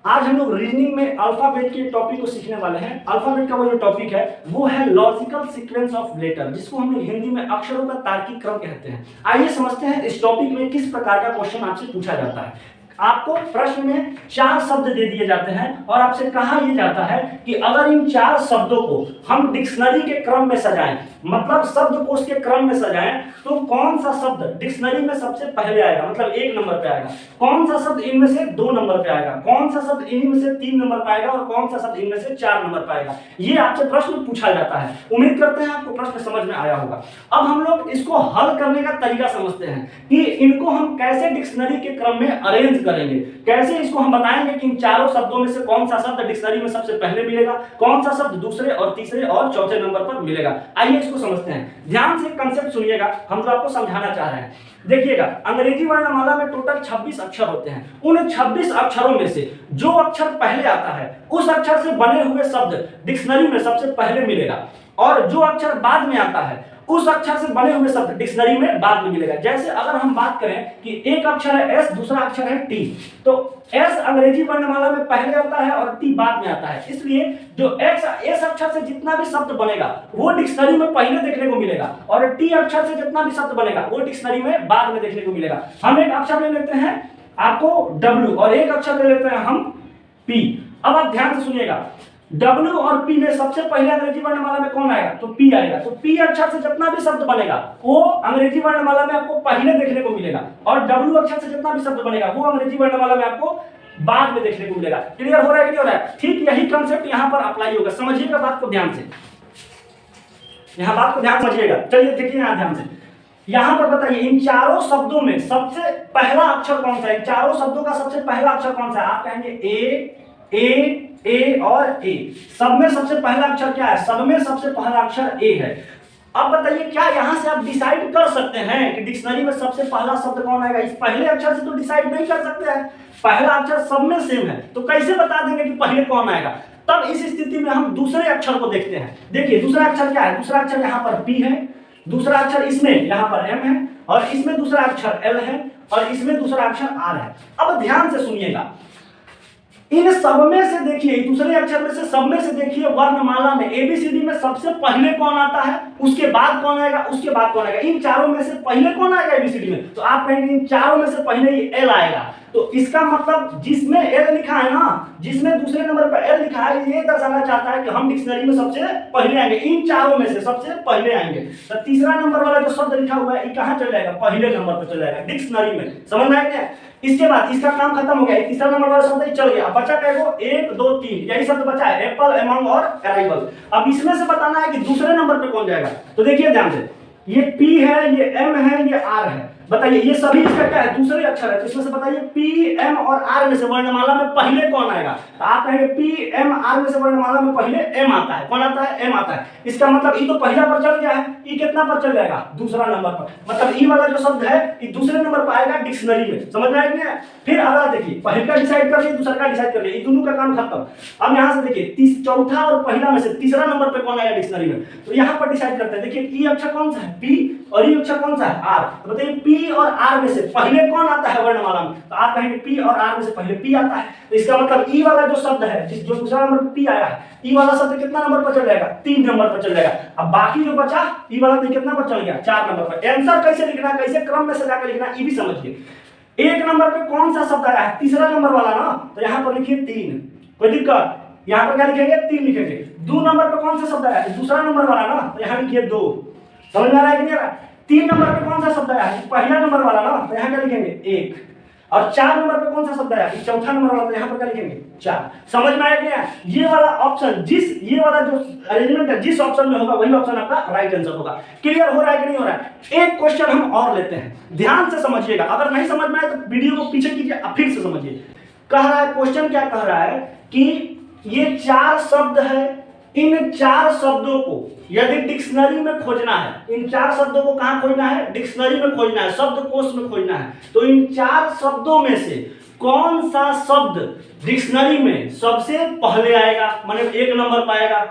आज हम लोग रीजनिंग में अल्फाबेट के टॉपिक को सीखने वाले हैं। अल्फाबेट का वो जो टॉपिक है वो है लॉजिकल सीक्वेंस ऑफ लेटर, जिसको हम लोग हिंदी में अक्षरों का तार्किक क्रम कहते हैं। आइए समझते हैं इस टॉपिक में किस प्रकार का क्वेश्चन आपसे पूछा जाता है। आपको प्रश्न में 4 शब्द दे दिए जाते हैं और आपसे कहा यह जाता है कि अगर इन 4 शब्दों को हम डिक्शनरी के क्रम में सजाएं, मतलब शब्दकोश के क्रम में सजाएं, तो कौन सा शब्द डिक्शनरी में सबसे पहले आएगा, मतलब 1 नंबर पे आएगा, कौन सा शब्द इनमें से 2 नंबर पे आएगा, कौन सा शब्द इनमें से 3 नंबर पे आएगा और कौन सा शब्द इनमें से 4 नंबर पे आएगा। ये आपसे प्रश्न पूछा जाता है। उम्मीद करते हैं आपको प्रश्न समझ में आया होगा। अब हम लोग इसको हल करने का तरीका समझते हैं कि इनको हम कैसे डिक्शनरी के क्रम में अरेंज करेंगे, कैसे इसको हम बताएंगे कि इन चारों शब्दों में से कौन सा शब्द डिक्शनरी में सबसे पहले मिलेगा, कौन सा शब्द दूसरे और तीसरे और चौथे नंबर पर मिलेगा। आइए इसको समझते हैं। ध्यान से कंसेप्ट सुनिएगा, हम तो आपको समझाना चाह रहे हैं। देखिएगा, अंग्रेजी वर्णमाला में टोटल 26 अक्षर होते हैं। उन 26 अक्षरों में से जो अक्षर पहले आता है उस अक्षर से बने हुए शब्द डिक्शनरी में सबसे पहले मिलेगा, और जो अक्षर बाद में आता है उस अक्षर से बने हुए शब्द डिक्शनरी में बाद में मिलेगा। जैसे अगर हम बात करें कि एक अक्षर है एस, दूसरा अक्षर है टी, तो एस अंग्रेजी वर्णमाला में पहले आता है और टी बाद में आता है। इसलिए जो एस अक्षर से जितना भी शब्द बनेगा वो डिक्शनरी में पहले देखने को मिलेगा, और टी अक्षर से जितना भी शब्द बनेगा वो डिक्शनरी में बाद में देखने को मिलेगा। हम एक अक्षर ले लेते हैं आपको डब्ल्यू, और एक अक्षर ले लेते हैं हम पी। अब आप ध्यान से सुनिएगा, W और P में सबसे पहले अंग्रेजी वर्णमाला में कौन आएगा, तो P आएगा। तो P अक्षर से जितना भी शब्द बनेगा वो अंग्रेजी वर्णमाला में आपको पहले देखने को मिलेगा, और W अक्षर से जितना भी शब्द बनेगा वो अंग्रेजी वर्णमाला में आपको बाद में देखने को मिलेगा। क्लियर हो रहा है, क्लियर हो रहा है? ठीक यही कंसेप्ट यहाँ पर अप्लाई होगा। समझिएगा बात को ध्यान से, यहाँ बात को ध्यान समझिएगा। चलिए देखिए यहाँ ध्यान से, यहाँ पर बताइए इन चारों शब्दों में सबसे पहला अक्षर कौन सा है, इन चारों शब्दों का सबसे पहला अक्षर कौन सा है? आप कहेंगे ए और ए। सब में सबसे पहला अक्षर क्या है? सब में सबसे पहला अक्षर ए है। अब बताइए, क्या यहां से आप डिसाइड कर सकते हैं कि डिक्शनरी में सबसे पहला शब्द कौन आएगा? इस पहले अक्षर से तो डिसाइड नहीं कर सकते हैं, पहला अक्षर सब में सेम है, तो कैसे बता देंगे कि पहले कौन आएगा? तब इस स्थिति में हम दूसरे अक्षर को देखते हैं। देखिए दूसरा अक्षर क्या है? दूसरा अक्षर यहाँ पर पी है, दूसरा अक्षर इसमें यहाँ पर एम है, और इसमें दूसरा अक्षर एल है, और इसमें दूसरा अक्षर आर है। अब ध्यान से सुनिएगा, इन सब में से देखिए, दूसरे अक्षर में से सब में से देखिए वर्णमाला में एबीसीडी में सबसे पहले कौन आता है, उसके बाद कौन आएगा, उसके बाद कौन आएगा। इन चारों में से पहले कौन आएगा एबीसीडी में? तो आप कहेंगे इन चारों में से पहले ही एल आएगा। तो इसका मतलब जिसमें एल लिखा है ना, जिसमें दूसरे नंबर पर एल लिखा है, ये दर्शाना चाहता है कि हम डिक्शनरी में सबसे पहले आएंगे, इन चारों में से सबसे पहले आएंगे। तो तीसरा नंबर वाला जो शब्द लिखा हुआ है ये कहाँ चल जाएगा? पहले नंबर पर चल जाएगा डिक्शनरी में। समझ में आएगा? इसके बाद इसका काम खत्म हो गया, तीसरा नंबर वाला शब्द चल गया। बचा क्या? 1 2 3 यही शब्द बचा है, एप्पल, अमंग और अराइवल। अब इसमें से बताना है कि दूसरे नंबर पे कौन जाएगा। तो देखिए ध्यान से, ये P है, ये M है, ये R है। बताइए ये सभी इसका क्या है? दूसरे अक्षर है। तो इसमें से बताइए P, M और R में से वर्णमाला में पहले कौन आएगा? तो आप कहेंगे P, M, R में से वर्णमाला में पहले M आता है। कौन आता है? M आता है। इसका मतलब ये तो पहला पर चल गया है, ये कितना पर चल जाएगा? दूसरा नंबर पर। मतलब ये वाला जो शब्द है ये दूसरे नंबर पर आएगा डिक्शनरी में। समझ में आएगा? फिर अगला देखिए, पहले का डिसाइड कर लिया, दूसरा का डिसाइड कर लिया, ये दोनों का काम खत्म। अब यहाँ से देखिए चौथा और पहला में से तीसरा नंबर पे कौन आएगा डिक्शनरी में? तो यहाँ पर डिसाइड करते हैं। देखिए ये अक्षर कौन सा है? P, और ये अक्षर कौन सा है? R। तो बताइए P और R में से पहले कौन आता है वर्णमाला में? तो आप कहेंगे P और R में से पहले P आता है। तो इसका मतलब ई वाला जो शब्द है, जिस जो दूसरा नंबर P आया है, ई वाला शब्द कितना नंबर पर चल जाएगा? 3 नंबर पर चल जाएगा। अब बाकी जो बचा ई वाला तो कितना पर चल गया? 4 नंबर पर। आंसर कैसे लिखना, कैसे क्रम में सजा के लिखना, ये भी समझिए। 1 नंबर पे कौन सा शब्द आया है? तीसरा नंबर वाला ना, तो यहाँ पर लिखिए 3। कोई दिक्कत? यहाँ पर क्या लिखेंगे? 3 लिखेंगे। 2 नंबर पे कौन सा शब्द आया है? दूसरा नंबर वाला ना, तो यहाँ लिखिए 2। समझ में आ रहा है कि नहीं आ रहा है? 3 नंबर पे कौन सा शब्द आया है? पहला नंबर वाला ना, तो यहाँ क्या लिखेंगे? 1। और 4 नंबर पे कौन सा शब्द आया है? चौथा नंबर वाला, तो यहाँ पर क्या लिखेंगे? 4। समझ में आया क्या? ये वाला ऑप्शन, ये वाला जो अरेंजमेंट है, जिस ऑप्शन में होगा वही ऑप्शन आपका राइट आंसर होगा। क्लियर हो रहा है कि नहीं हो रहा है? एक क्वेश्चन हम और लेते हैं, ध्यान से समझिएगा। अगर नहीं समझ में आए तो वीडियो को पीछे कीजिए, फिर से समझिए। कह रहा है क्वेश्चन, क्या कह रहा है कि ये 4 शब्द है, इन 4 शब्दों को यदि डिक्शनरी में खोजना है, इन 4 शब्दों को कहां खोजना है? डिक्शनरी में खोजना है, शब्दकोश में खोजना है। तो इन 4 शब्दों में से कौन सा शब्द डिक्शनरी में सबसे पहले आएगा, मतलब 1 नंबर पाएगा?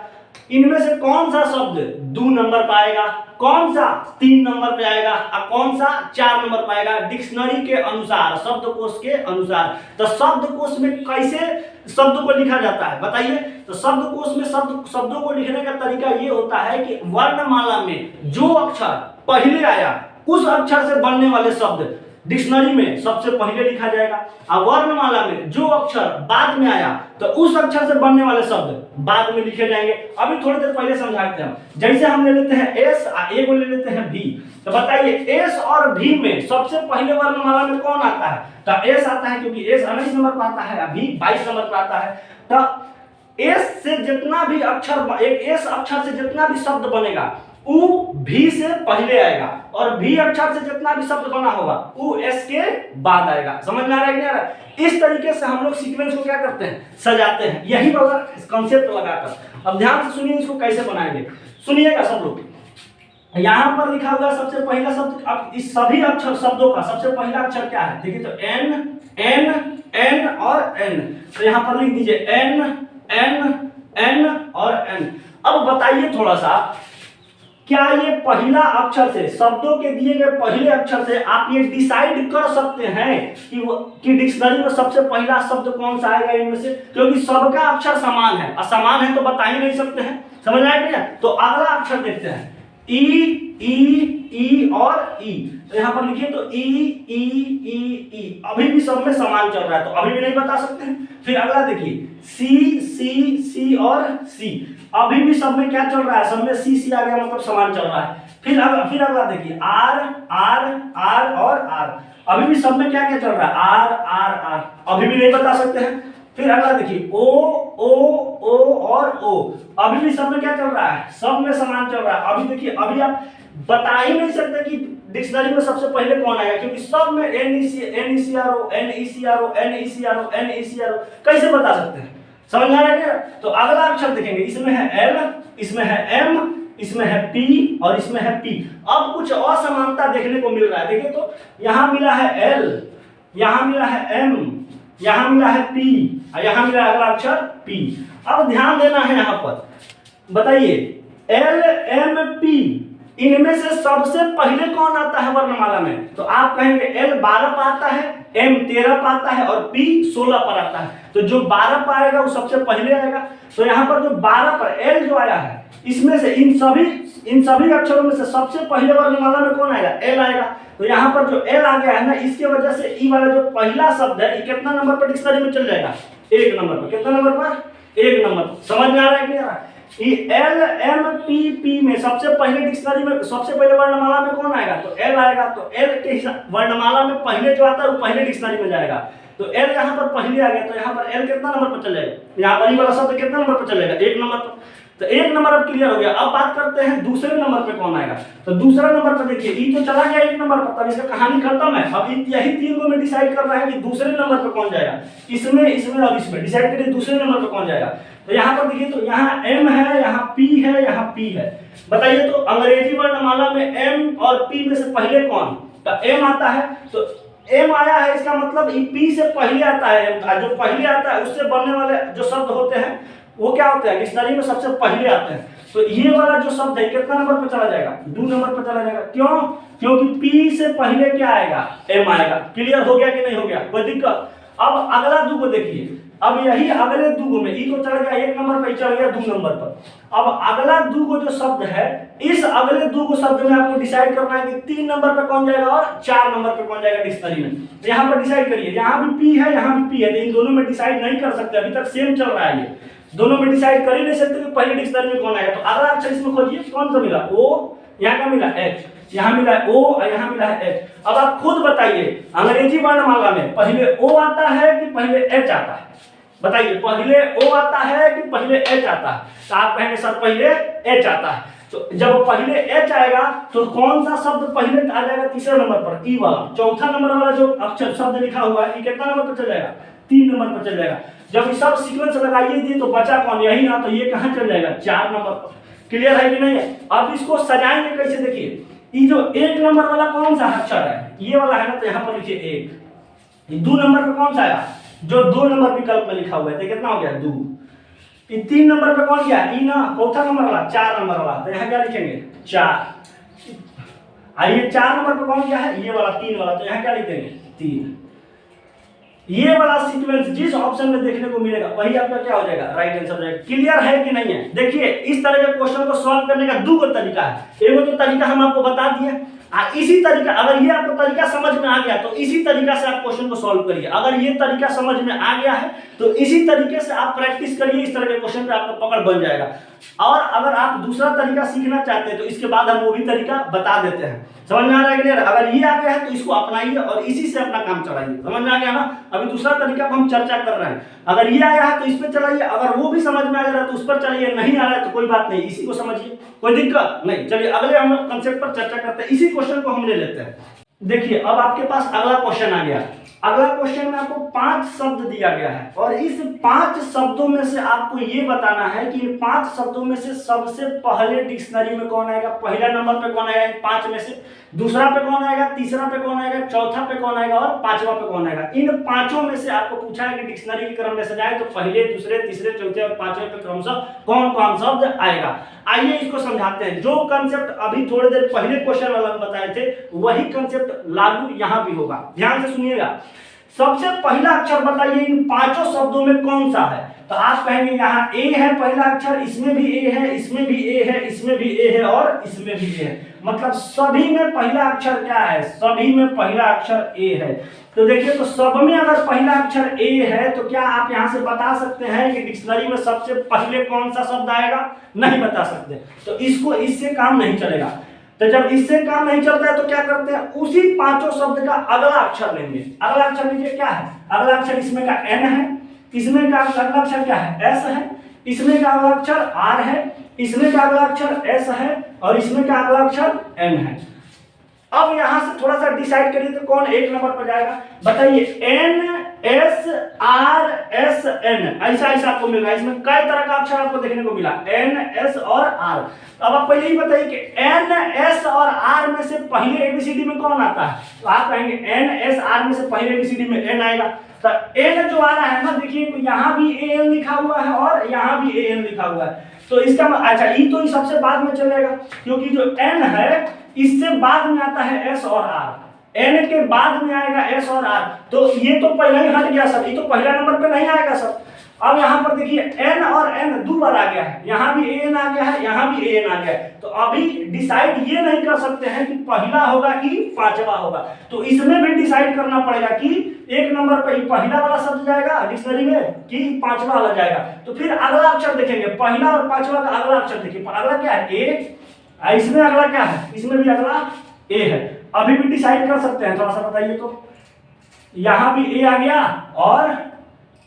इनमें से कौन सा शब्द 2 नंबर पाएगा, कौन सा 3 नंबर पे आएगा और कौन सा 4 नंबर पाएगा डिक्शनरी के अनुसार, शब्दकोश के अनुसार। तो शब्दकोश में कैसे शब्दों को लिखा जाता है बताइए। तो शब्दकोश में शब्दों को लिखने का तरीका ये होता है कि वर्णमाला में जो अक्षर पहले आया उस अक्षर से बनने वाले शब्द डिक्शनरी में सबसे पहले लिखा जाएगा, और वर्णमाला में जो अक्षर बाद में आया तो उस अक्षर से बनने वाले शब्द बाद में लिखे जाएंगे। अभी थोड़ी देर पहले समझाते हैं, जैसे हम ले लेते हैं एस और ए को ले लेते हैं भी। तो बताइए एस और भी में सबसे पहले वर्णमाला में कौन आता है? तो एस आता है, क्योंकि एस 19 नंबर पर आता है, अभी 22 नंबर पर आता है। तो एस से जितना भी अक्षर, एक एस अक्षर से जितना भी शब्द बनेगा उ भी से पहले आएगा, और भी अक्षर से जितना भी शब्द बना होगा उ एस के बाद आएगा। समझ में आ रहा है कि नहीं आ रहा है? इस तरीके से हम लोग सीक्वेंस को क्या करते हैं, सजाते हैं, यही वाला कॉन्सेप्ट लगाकर। अब ध्यान से सुनिए इसको कैसे बनाएंगे, सुनिएगा सब लोग। यहां पर लिखा हुआ सबसे पहला शब्द, अब इस सभी अक्षर शब्दों का सबसे पहला अक्षर क्या है देखिए, तो एन एन एन और एन। तो यहां पर लिख दीजिए एन एन एन और एन। अब बताइए थोड़ा सा, क्या ये पहला अक्षर से, शब्दों के दिए गए पहले अक्षर से आप ये डिसाइड कर सकते हैं कि डिक्शनरी में सबसे पहला शब्द कौन सा आएगा इनमें से? क्योंकि सबका अक्षर समान है, असमान है तो बता ही नहीं सकते हैं। समझ आया क्या? तो अगला अक्षर देखते हैं, ई ई ई और ई। तो यहां पर लिखिए तो ई ई ई ई, अभी भी सब में समान चल रहा है तो अभी भी नहीं बता सकते हैं। फिर अगला देखिए सी सी सी और सी, अभी भी सब में क्या चल रहा है, सब में सी सी आ गया मतलब समान चल रहा है। फिर अगला देखिए आर आर आर और आर, अभी भी सब में क्या क्या चल रहा है, आर आर आर, अभी भी नहीं बता सकते हैं। फिर अगला देखिए ओ ओ ओ और ओ, अभी भी सब में क्या चल रहा है, सब में समान चल रहा है। अभी देखिए, अभी आप बता ही नहीं सकते कि डिक्शनरी में सबसे पहले कौन आएगा, क्योंकि सब में N E C R O N E C R O N E C R O N E C R O, कैसे बता सकते हैं? समझ में आ रहा है क्या? तो अगला अक्षर देखेंगे, इसमें है एल, इसमें है एम, इसमें है पी और इसमें है पी। अब कुछ असमानता देखने को मिल रहा है, देखिए तो यहाँ मिला है एल, यहाँ मिला है एम, यहाँ मिला है पी और यहाँ मिला अगला अक्षर पी। अब ध्यान देना है यहाँ पर, बताइए एल एम पी, इनमें से सबसे पहले कौन आता है वर्णमाला में? तो आप कहेंगे एल 12 पर आता है, एम 13 पर आता है और पी 16 पर आता है। तो जो 12 पर आएगा वो सबसे पहले आएगा। तो यहाँ पर जो 12 पर एल जो आया है, इसमें से इन सभी अक्षरों में से सबसे पहले वर्णमाला में कौन आएगा? एल आएगा। तो यहाँ पर जो एल आ गया है ना, इसके वजह से ई वाला जो पहला शब्द है ये कितना नंबर पर डिक्शनरी में चल जाएगा? 1 नंबर पर। कितना नंबर पर? 1 नंबर पर। समझ में आ रहा है कि नहीं आ रहा है? एल एम पी पी में सबसे पहले डिक्शनरी में सबसे पहले वर्णमाला में कौन आएगा? तो एल आएगा। तो एल के वर्णमाला में पहले जो आता है वो पहले डिक्शनरी में जाएगा। तो एल यहाँ पर पहले आ गया, तो यहाँ पर एल कितना नंबर पर चल जाएगा? यहाँ पर ये वाला शब्द कितना नंबर पर चलेगा? 1 नंबर पर। तो 1 नंबर अब क्लियर हो गया। अब बात करते हैं दूसरे नंबर पे कौन आएगा। तो दूसरा नंबर पर देखिए, ई तो चला गया 1 नंबर पर, तब इसका कहानी खत्म है। अब यही 3 को में डिसाइड कर रहा है कि दूसरे नंबर पे कौन जाएगा, इसमें इसमें और इसमें डिसाइड करिए दूसरे नंबर पे कौन जाएगा। तो यहाँ पर देखिए, तो यहाँ एम है, यहाँ पी है, यहाँ पी है। बताइए तो अंग्रेजी वर्णमाला में एम और पी में से पहले कौन? तो एम आता है। तो एम आया है, इसका मतलब पी से पहले आता है। जो पहले आता है उससे बनने वाले जो शब्द होते हैं वो क्या होते हैं? डिक्शनरी में सबसे पहले आते हैं। तो ये वाला जो शब्द है कितना नंबर पर चला जाएगा? 2 नंबर पर चला जाएगा। क्यों? क्योंकि पी से पहले क्या आएगा? एम आएगा। क्लियर हो गया कि नहीं हो गया? कोई दिक्कत? अब अगला 2 को देखिए। अब यही अगले 2 में ई तो चला गया 1 नंबर पर, चल गया 2 नंबर पर। अब अगला 2 जो शब्द है, इस अगले 2 शब्द में आपको डिसाइड करना है कि 3 नंबर पर कौन जाएगा और 4 नंबर पर कौन जाएगा डिक्शनरी में। तो यहाँ पर डिसाइड करिए, यहाँ भी पी है, यहाँ भी पी है, तो इन दोनों में डिसाइड नहीं कर सकते, अभी तक सेम चल रहा है। ये दोनों में डिसाइड कर ही नहीं सकते कि पहले डिक्शनरी में कौन आएगा। तो अगला अक्षर इसमें खोजिए, कौन सा मिला? ओ, यहाँ का मिला एच, यहाँ मिला है ओ और यहाँ मिला है एच। अब आप खुद बताइए, अंग्रेजी वर्णमाला में पहले ओ आता है कि पहले एच आता है? बताइए, पहले ओ आता है कि पहले एच आता है? तो आप कहेंगे सर पहले एच आता है। तो जब पहले एच आएगा तो कौन सा शब्द पहले आ जाएगा? तीसरे नंबर पर, ई वाला। चौथा नंबर वाला जो अक्षर शब्द लिखा हुआ है ये कितना नंबर पर चल जाएगा? 3 नंबर पर चल जाएगा। जब सब सीक्वेंस लगाइए दिए तो बचा कौन? यही ना, तो ये कहाँ चल जाएगा? 4 नंबर पर। क्लियर है कि नहीं है? अब इसको सजाएंगे कैसे? देखिए, ये जो 1 नंबर वाला कौन सा अक्षर है? ये वाला है ना, तो यहाँ पर लिखिए 1। 2 नंबर पर कौन सा आया? जो 2 नंबर विकल्प में लिखा हुआ है, तो कितना हो गया? 2। ये 3 नंबर पे कौन गया? ई ना, चौथा नंबर वाला, 4 नंबर वाला, तो यहाँ क्या लिखेंगे? 4। आइए 4 नंबर पे कौन गया है? ये वाला 3 वाला, तो यहाँ क्या लिख देंगे? 3। ये वाला सीक्वेंस जिस ऑप्शन में देखने को मिलेगा वही आपका क्या हो जाएगा? राइट आंसर हो जाएगा। क्लियर है कि नहीं है? देखिए इस तरह के क्वेश्चन को सॉल्व करने का 2 तरीका है। एक तो तरीका हम आपको बता दिए, इसी तरीका, अगर ये आपको तरीका समझ में आ गया तो इसी तरीका से आप क्वेश्चन को सॉल्व करिए। अगर ये तरीका समझ में आ गया है तो इसी तरीके से आप प्रैक्टिस करिए, इस तरह के क्वेश्चन पे आपका पकड़ बन जाएगा। और अगर आप दूसरा तरीका सीखना चाहते हैं तो इसके बाद हम वो भी तरीका बता देते हैं। समझ में आ रहा है क्लियर? अगर ये आ गया है तो इसको अपनाइए और इसी से अपना काम चलाइए। समझ में आ गया ना? अभी दूसरा तरीका पर हम चर्चा कर रहे हैं। अगर ये आया है तो इस पर चलाइए, अगर वो भी समझ में आ जा रहा है तो उस पर चलिए, नहीं आ रहा है तो कोई बात नहीं, इसी को समझिए, कोई दिक्कत नहीं। चलिए अगले हम कंसेप्ट पर चर्चा करते हैं, इसी क्वेश्चन को हम ले लेते हैं। देखिए अब आपके पास अगला क्वेश्चन आ गया। अगला क्वेश्चन में आपको 5 शब्द दिया गया है और इस 5 शब्दों में से आपको ये बताना है कि इन 5 शब्दों में से सबसे पहले डिक्शनरी में कौन आएगा? पहला नंबर पे कौन आएगा इन 5 में से? दूसरा पे कौन आएगा? तीसरा पे कौन आएगा? चौथा पे कौन आएगा? और पांचवा पे कौन आएगा? इन 5 में से आपको पूछा है कि डिक्शनरी के क्रम में से जाए तो पहले, दूसरे, तीसरे, चौथे और पांचवें पे क्रमशः कौन कौन शब्द आएगा। आइए इसको समझाते हैं। जो कंसेप्ट अभी थोड़ी देर पहले क्वेश्चन वाला बताए थे वही कंसेप्ट लागू यहाँ भी होगा। ध्यान से सुनिएगा। सबसे पहला अक्षर बताइए इन 5 शब्दों में कौन सा है? तो आप कहेंगे यहाँ ए है पहला अक्षर, इसमें भी ए है, इसमें भी ए है, इसमें भी ए है और इसमें भी ए है। मतलब सभी में पहला अक्षर क्या है? सभी में पहला अक्षर ए है। तो देखिए तो सब में अगर पहला अक्षर ए है तो क्या आप यहाँ से बता सकते हैं कि डिक्शनरी में सबसे पहले कौन सा शब्द आएगा? नहीं बता सकते। तो इससे काम नहीं चलेगा। तो जब इससे काम नहीं चलता है तो क्या करते हैं? उसी 5 शब्द का अगला अक्षर लेंगे। अगला अक्षर लीजिए क्या है? अगला अक्षर इसमें का एन है, इसमें का अगला अक्षर क्या है? एस है, इसमें का अगला अक्षर आर है, इसमें का अगला अक्षर एस है और इसमें का अगला अक्षर एन है। अब यहां से थोड़ा सा डिसाइड करिए तो कौन 1 नंबर पर जाएगा? बताइए। N S R S N, ऐसा ऐसा आपको मिल रहा है। इसमें कई तरह का अक्षर आपको देखने को मिला, एन एस और आर। अब आप पहले ही बताइए कि एन एस और आर में से पहले एबीसीडी में कौन आता है? तो आप कहेंगे एन एस आर में से पहले एबीसीडी में एन आएगा। तो एन जो आ रहा है ना, देखिए तो यहाँ भी ए एन लिखा हुआ है और यहाँ भी ए एन लिखा हुआ है। तो इसका अच्छा ई तो सबसे बाद में चलेगा क्योंकि जो एन है इससे बाद में आता है एस और आर, एन के बाद में आएगा एस और आर। तो ये तो पहले ही हट गया सर, ये तो पहला नंबर पे नहीं आएगा सर। अब यहाँ पर देखिए एन और एन 2 बार आ गया है, यहाँ भी एन आ गया है, यहाँ भी एन आ गया है। तो अभी डिसाइड ये नहीं कर सकते हैं कि पहला होगा कि पांचवा होगा। तो इसमें भी डिसाइड करना पड़ेगा कि 1 नंबर पे पहला वाला शब्द जाएगा डिक्शनरी में कि पांचवा वाला जाएगा। तो फिर अगला अक्षर देखेंगे, पहला और पांचवा का अगला अक्षर देखिए। अगला क्या है? ए। इसमें अगला क्या है? इसमें भी अगला ए है। अभी भी डिसाइड कर सकते हैं, थोड़ा सा बताइए तो। यहां भी ए आ गया और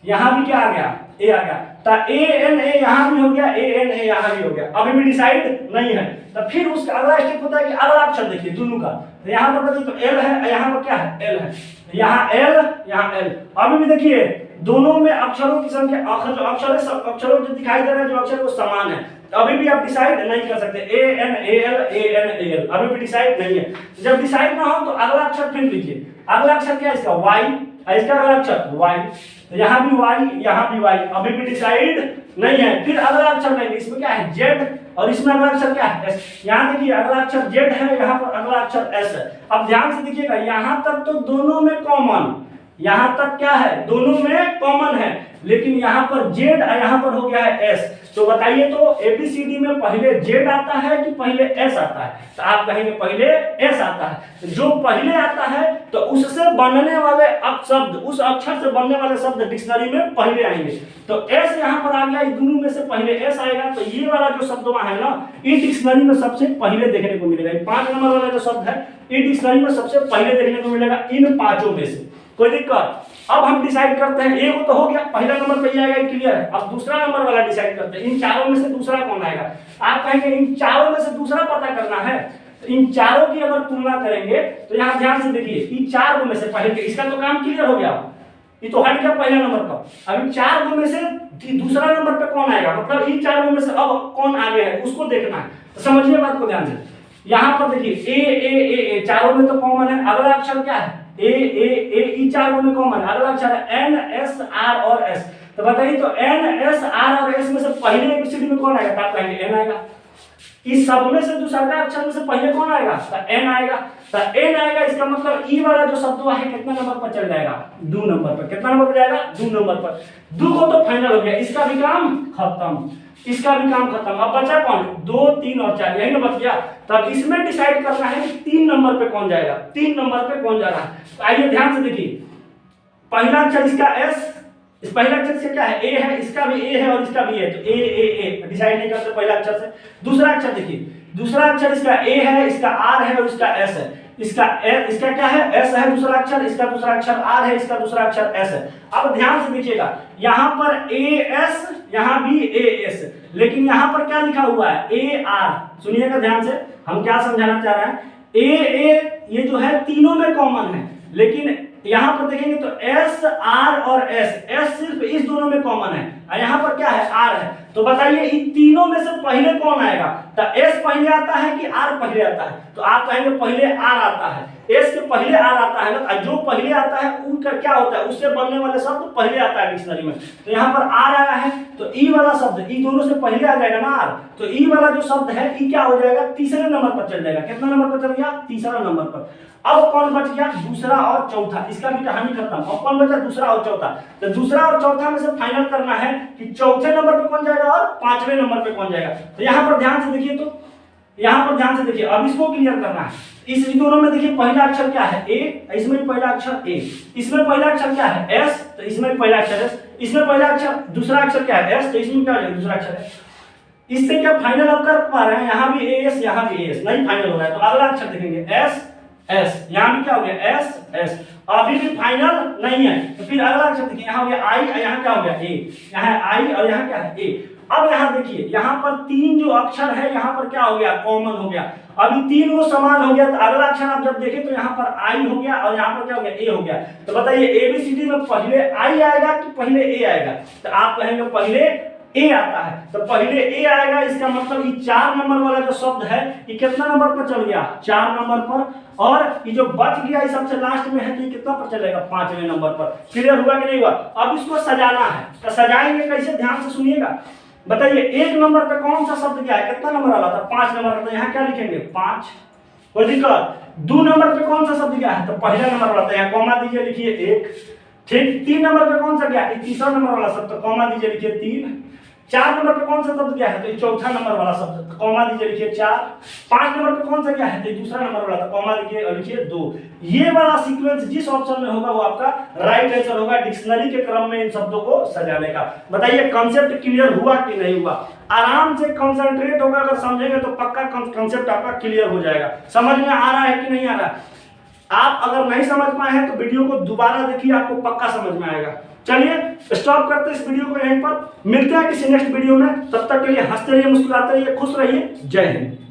यहां भी क्या आ गया? ए आ गया। तो ए एन ए यहां भी हो गया, ए एन ए यहां भी हो गया। अभी भी डिसाइड नहीं है। तो फिर उसका अगला स्टेप होता है कि अगला अक्षर देखिए दोनों का। तो यहां पर देखिए तो एल है, यहां पर क्या है? एल है। यहाँ एल, यहाँ एल। अभी भी देखिए दोनों में अक्षरों की संख्या, अक्षरों जो दिखाई दे रहे हैं जो अक्षर वो समान है। अभी भी आप डिसाइड नहीं कर सकते। A N A L, A N A L, अभी भी डिसाइड नहीं है। जब डिसाइड ना हो तो अगला अक्षर फिर लीजिए। अगला अक्षर क्या है इसका? वाई। इसका अगला अक्षर वाई। तो यहाँ भी वाई, यहाँ भी वाई, अभी भी डिसाइड नहीं है। फिर अगला अक्षर लेंगे, इसमें क्या है? जेड और इसमें अगला अक्षर क्या है? एस। यहाँ देखिए अगला अक्षर जेड है, यहाँ पर अगला अक्षर एस है। अब ध्यान से देखिएगा, यहाँ तक तो दोनों में कॉमन, यहाँ तक क्या है? दोनों में कॉमन है, लेकिन यहाँ पर जेड और यहाँ पर हो गया है एस। तो बताइए तो एबीसीडी में पहले जेड आता है कि पहले एस आता है? तो आप कहेंगे पहले एस आता है। जो पहले आता है तो उससे बनने वाले शब्द, उस अक्षर से बनने वाले शब्द डिक्शनरी में पहले आएंगे। तो एस यहाँ पर आ गया, दोनों में से पहले एस आएगा। तो ये वाला जो शब्द है ना, ये डिक्शनरी में सबसे पहले देखने को मिलेगा। 5 नंबर वाला जो शब्द है ये डिक्शनरी में सबसे पहले देखने को मिलेगा इन 5 में से। कोई दिक्कत? अब हम डिसाइड करते हैं, एक तो हो गया, पहला नंबर पे आएगा, क्लियर है। अब दूसरा नंबर वाला डिसाइड करते हैं, इन 4 में से दूसरा कौन आएगा? आप कहेंगे इन 4 में से दूसरा पता करना है। तो इन 4 की अगर तुलना करेंगे तो यहाँ ध्यान से देखिए, इन 4 में से पहले, इसका तो काम क्लियर हो गया, ये तो हट गया पहला नंबर का। अब इन 4 में से दूसरा नंबर पे कौन आएगा? मतलब इन 4 में से अब कौन आगे है उसको देखना है। तो समझिए बात को ध्यान से। यहाँ पर देखिए ए ए ए ए, 4 में तो कॉमन है। अगला अक्षर क्या है? ए ए ए, 4 में कॉमन। अगला अक्षर है एन एस आर और एस। तो बताइए तो एन, एस, आर और एस में से पहले एबीसीडी में कौन आएगा? तो आप कहेंगे एन आएगा। इस सब में से दूसरा अक्षर में से पहले कौन आएगा? तो एन आएगा। तो एन आएगा, इसका मतलब ई वाला जो शब्द है कितना नंबर पर चल जाएगा? 2 नंबर पर। कितना नंबर पर जाएगा? 2 नंबर पर। 2 को तो फाइनल हो गया, इसका भी काम खत्म, इसका भी काम खत्म। अब बचा कौन? 2, 3 और 4, यही ना बच गया। तब इसमें डिसाइड करना है कि 3 नंबर पे कौन जाएगा, 3 नंबर पे कौन जा रहा है। तो आइए ध्यान से देखिए, पहला अक्षर इसका एस, इस पहला अक्षर से क्या है? ए है, इसका भी ए है और इसका भी ए, तो ए ए ए डिसाइड नहीं करते पहला अक्षर से। दूसरा अक्षर देखिए, दूसरा अक्षर इसका ए है, इसका आर है और इसका एस है। इसका क्या है? एस है दूसरा अक्षर, इसका दूसरा अक्षर आर है, इसका दूसरा अक्षर एस है। अब ध्यान से देखिएगा, यहाँ पर ए एस, यहाँ भी ए एस, लेकिन यहाँ पर क्या लिखा हुआ है? A R. सुनिएगा ध्यान से, हम क्या समझाना चाह रहे हैं। ए ए ये जो है तीनों में कॉमन है, लेकिन यहाँ पर देखेंगे तो एस, आर और एस, एस सिर्फ इस दोनों में कॉमन है और यहाँ पर क्या है? आर है। तो बताइए इन तीनों में से पहले कौन आएगा? तो एस पहले आता है कि आर पहले आता है? तो आप कहेंगे पहले आर आता है, एस के पहले आर आता है ना। जो पहले आता है उनका क्या होता है? उससे बनने वाले शब्द पहले आता है डिक्शनरी में। तो यहाँ पर आर आया है तो ई वाला शब्द, ई दोनों से पहले आ जाएगा ना आर, तो ई वाला जो शब्द है ई क्या हो जाएगा? तीसरे नंबर पर चल जाएगा। कितना नंबर पर चल गया? तीसरा नंबर पर। अब कौन बच गया? दूसरा और चौथा, इसका भी कहानी खत्म। अब कौन बचा? दूसरा और चौथा। तो दूसरा और चौथा में से फाइनल करना है कि चौथे नंबर पे कौन जाएगा और पांचवें नंबर पे कौन जाएगा। तो यहाँ पर ध्यान से देखिए, तो यहाँ पर ध्यान से देखिए, अब इसको क्लियर करना है। इस दोनों में देखिए पहला अक्षर क्या है? ए, इसमें भी पहला अक्षर ए, इसमें पहला अक्षर क्या है? एस, तो इसमें भी पहला अक्षर एस, इसमें पहला अक्षर दूसरा अक्षर क्या है? एस, तो इसमें क्या है? दूसरा अक्षर है। इससे क्या फाइनल आप कर पा रहे हैं? यहाँ भी ए एस, यहाँ भी ए एस, नहीं फाइनल हो रहा है। तो अगला अक्षर देखेंगे एस एस, यहाँ भी क्या हो गया? एस एस, अभी भी फाइनल नहीं है। तो फिर अगला अक्षर देखिए, यहाँ हो गया आई, यहाँ क्या हो गया? ए, यहाँ आई और यहाँ क्या है? ए। अब यहाँ देखिए, यहाँ पर 3 जो अक्षर है यहाँ पर क्या हो गया? कॉमन हो गया। अभी 3 वो समान हो गया, तो अगला अक्षर आप जब देखें तो यहाँ पर आई हो गया और यहाँ पर क्या हो गया? ए हो गया। तो बताइए एबीसीडी में पहले आई आएगा कि पहले ए आएगा? तो आप कहेंगे पहले ए आता है। तो पहले ए आएगा, इसका मतलब ये 4 नंबर वाला जो शब्द है ये कितना नंबर पर चल गया? 4 नंबर पर। और ये जो बच गया ये सबसे लास्ट में है, तो ये कितना पर चलेगा? 5वें नंबर पर। क्लियर हुआ कि नहीं हुआ? अब इसको सजाना है, तो सजाएंगे कैसे? ध्यान से सुनिएगा। बताइए 1 नंबर पे कौन सा शब्द क्या है? कितना नंबर वाला था? 5 नंबर। तो यहाँ क्या लिखेंगे? 5। कोई दिक्कत? 2 नंबर पे कौन सा शब्द क्या है? तो पहला नंबर वाला था, यहाँ कॉमा दीजिए, लिखिए 1। ठीक। 3 नंबर पे कौन सा क्या है? तीसरा नंबर वाला शब्द, तो कॉमा दीजिए, लिखिए 3। 4 नंबर पे कौन सा शब्द क्या है? तो चौथा नंबर वाला शब्द, तो कॉमा दीजिए, लिखिए 4। 5 नंबर पे कौन सा क्या है? तो दूसरा नंबर वाला, तो कॉमा दीजिए और लिखिए 2। ये वाला सीक्वेंस जिस ऑप्शन में होगा वो आपका राइट आंसर होगा, डिक्शनरी के क्रम में इन शब्दों को सजाने का। बताइए कंसेप्ट क्लियर हुआ कि नहीं हुआ? आराम से कंसंट्रेट होगा, अगर समझेंगे तो पक्का कंसेप्ट आपका क्लियर हो जाएगा। समझ में आ रहा है कि नहीं आ रहा? आप अगर नहीं समझ पाए हैं तो वीडियो को दोबारा देखिए, आपको पक्का समझ में आएगा। चलिए स्टॉप करते हैं इस वीडियो को यहीं पर, मिलते हैं किसी नेक्स्ट वीडियो में। तब तक के लिए हंसते रहिए, मुस्कुराते रहिए, खुश रहिए। जय हिंद।